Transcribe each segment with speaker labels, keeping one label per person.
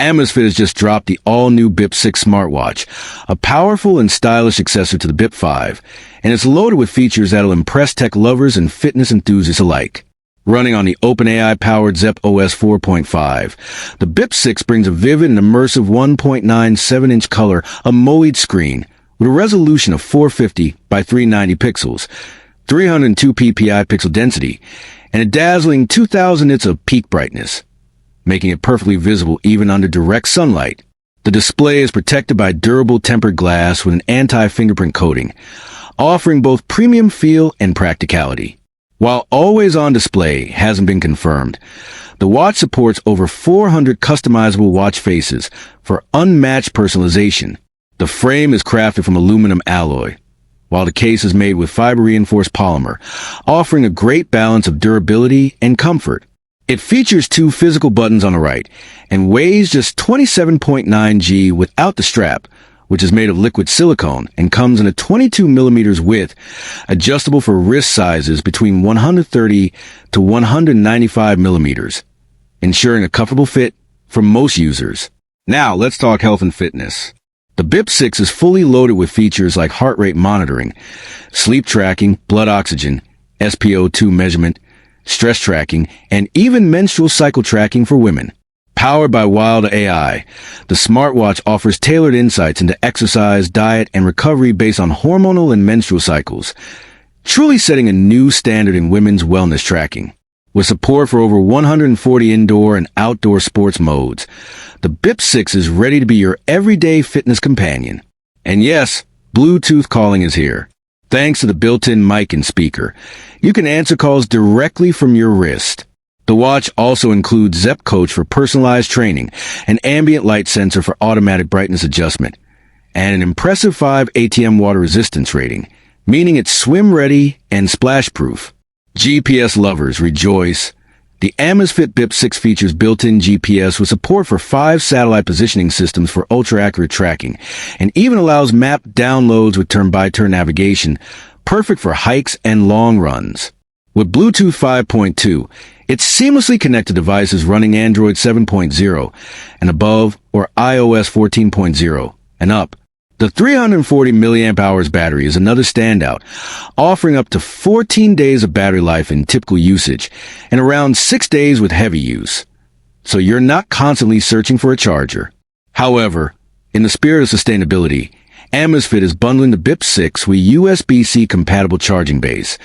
Speaker 1: Amazfit has just dropped the all-new Bip 6 smartwatch, a powerful and stylish successor to the Bip 5, and it's loaded with features that'll impress tech lovers and fitness enthusiasts alike. Running on the OpenAI-powered Zepp OS 4.5, the Bip 6 brings a vivid and immersive 1.97-inch color AMOLED screen with a resolution of 450 by 390 pixels, 302 ppi pixel density, and a dazzling 2000 nits of peak brightness, making it perfectly visible even under direct sunlight. The display is protected by durable tempered glass with an anti-fingerprint coating, offering both premium feel and practicality. While always-on display hasn't been confirmed, the watch supports over 400 customizable watch faces for unmatched personalization. The frame is crafted from aluminum alloy, while the case is made with fiber-reinforced polymer, offering a great balance of durability and comfort. It features 2 physical buttons on the right and weighs just 27.9 g without the strap, which is made of liquid silicone and comes in a 22 millimeters width, adjustable for wrist sizes between 130 to 195 millimeters, ensuring a comfortable fit for most users. Now, let's talk health and fitness. The Bip 6 is fully loaded with features like heart rate monitoring, sleep tracking, blood oxygen, SpO2 measurement, stress tracking, and even menstrual cycle tracking for women. Powered by Wild.AI, the smartwatch offers tailored insights into exercise, diet, and recovery based on hormonal and menstrual cycles, truly setting a new standard in women's wellness tracking. With support for over 140 indoor and outdoor sports modes, the Bip 6 is ready to be your everyday fitness companion. And yes, Bluetooth calling is here. Thanks to the built-in mic and speaker, you can answer calls directly from your wrist. The watch also includes Zepp Coach for personalized training, an ambient light sensor for automatic brightness adjustment, and an impressive 5 ATM water resistance rating, meaning it's swim-ready and splash-proof. GPS lovers rejoice. The Amazfit Bip 6 features built-in GPS with support for 5 satellite positioning systems for ultra-accurate tracking, and even allows map downloads with turn-by-turn navigation, perfect for hikes and long runs. With Bluetooth 5.2, it's seamlessly connected to devices running Android 7.0 and above or iOS 14.0 and up. The 340 mAh battery is another standout, offering up to 14 days of battery life in typical usage and around 6 days with heavy use, so you're not constantly searching for a charger. However, in the spirit of sustainability, Amazfit is bundling the Bip 6 with USB-C compatible charging base,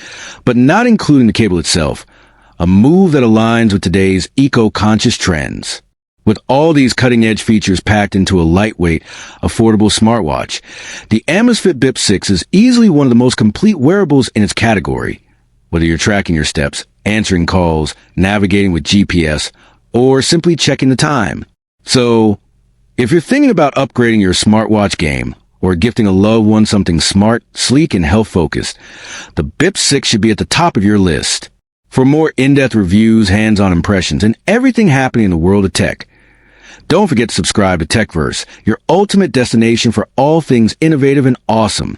Speaker 1: but not including the cable itself, a move that aligns with today's eco-conscious trends. With all these cutting-edge features packed into a lightweight, affordable smartwatch, the Amazfit Bip 6 is easily one of the most complete wearables in its category. Whether you're tracking your steps, answering calls, navigating with GPS, or simply checking the time. So, if you're thinking about upgrading your smartwatch game, or gifting a loved one something smart, sleek, and health-focused, the Bip 6 should be at the top of your list. For more in-depth reviews, hands-on impressions, and everything happening in the world of tech, don't forget to subscribe to TechVerse, your ultimate destination for all things innovative and awesome.